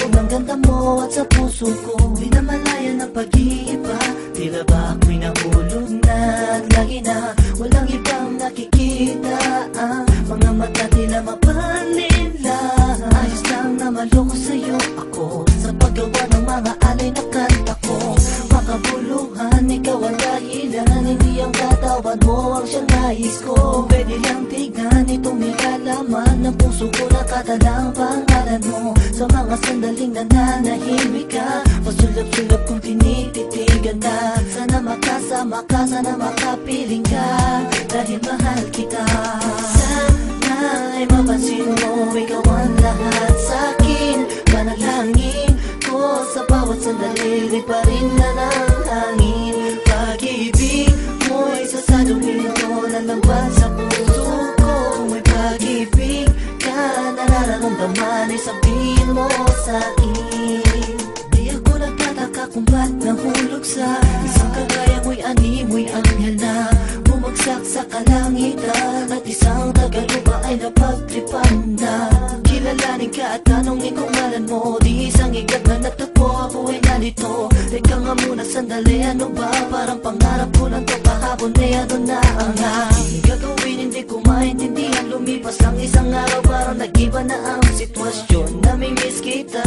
loob ng ganda mo at sa puso ko. Di na malaya ng pag-iiba, tila ba ako'y nahulog na at lagi na walang ibang nakikita. Mga mata tila mapanila, ayos lang na maloko sa'yo ako sa paggawa ng mga alay na kanta ko. Makabuluhan, ikaw ang dahilan, hindi ang katawan mo ang siyang nais ko. Pwede lang tignan itong nilalaman ng puso ko, nakatalang pangalan mo. Sa mga sandaling nananahimik ka, pasulap-sulap kung tinititigan na. Sana makasama ka, sana makapiling ka, dahil mahal kita. Sana'y mapansin mo, ikaw ang lahat sa'kin. Panalangin ko sa bawat sandali, di pa rin na ng hangin. Pag-ibig mo'y sasaluhin ko, lalambas sa puso ko. May pag-ibig ka, nararamdaman ay sabihin mo sa'kin. Di ako nagtataka kung ba't nahulog sa isang kagaya mo'y animoy anghel na bumagsak sa kalangitan, at isang tagalupa ay napagtripan na. Kilalanin ka at tanongin kung ngalan mo, di isang igat na natagpo, ako ay nalito. Teka nga muna sandali, ano ba? Parang pangarap ko lang to kahapon, eh ano na ang aking gagawin? Hindi ko maintindihan, lumipas ang isang araw, parang nag-iba na ang sitwasyon. Namimiss kita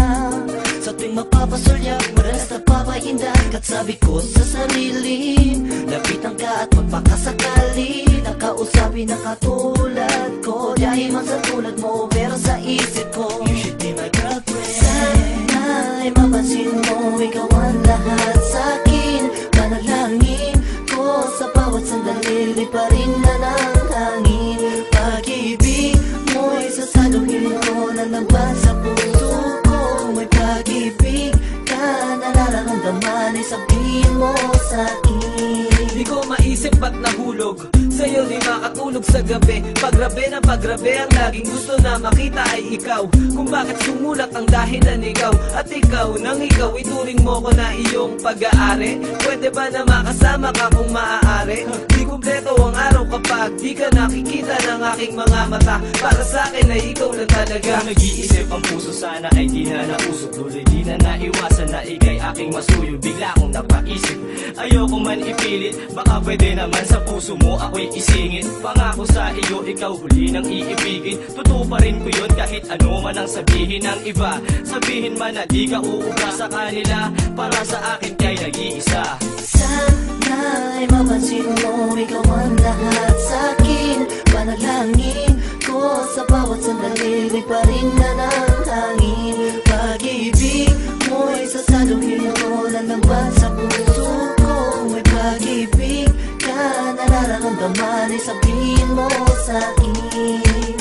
sa tuwing mapapasulyak, madalas napapahindak, at sabi ko sa sarili, lapitan ka at magpakasakali, nakausapin na katulad ko. Dahil man sa tulad mo, pero sa isip ko, you should be my girlfriend. Sana'y mapansin mo, ikaw ang lahat sa'kin. Panalangin ko sa bawat sandali, di pa rin na ng hangin. Pag-ibig mo'y sasaluhin ko, lalambas sa puso ko. May pag-ibig ka, nararamdaman ay sabihin mo sa'kin. Di ko maisip ba't nahulog sa'yo, di makatulog sa gabi. Pagrabe na pagrabe, ang laging gusto na makita ay ikaw. Kung bakit sumulat ang dahilan ikaw, at ikaw nang ikaw ituring mo ko na iyong pag-aari. Pwede ba na makasama ka kung maaari? Di kumpleto ang araw kapag di ka nakikita ng aking mga mata. Para sa akin ay ikaw lang talaga. Kung nag-iisip ang puso, sana ay di na nausok. Tuloy di na naiwasan na ikay aking masuyo. Bigla akong napaisip, ayoko man ipilit, baka pwede naman sa puso mo ako'y isingit. Pangako sa iyo, ikaw huli nang iibigin. Totoo pa rin ko yun kahit ano man ang sabihin ng iba. Sabihin man na di ka uuga sa kanila, para sa akin kay nag-iisa. Sana'y mapansin mo, ikaw ang lahat sa'kin. Panalangin ko sa bawat sandali, di pa rin na ng hangin. Pag-ibig mo'y sasaluhin ko, lalambas sa puso ko. May pag-ibig ka, nararamdaman ay sabihin mo sa'kin.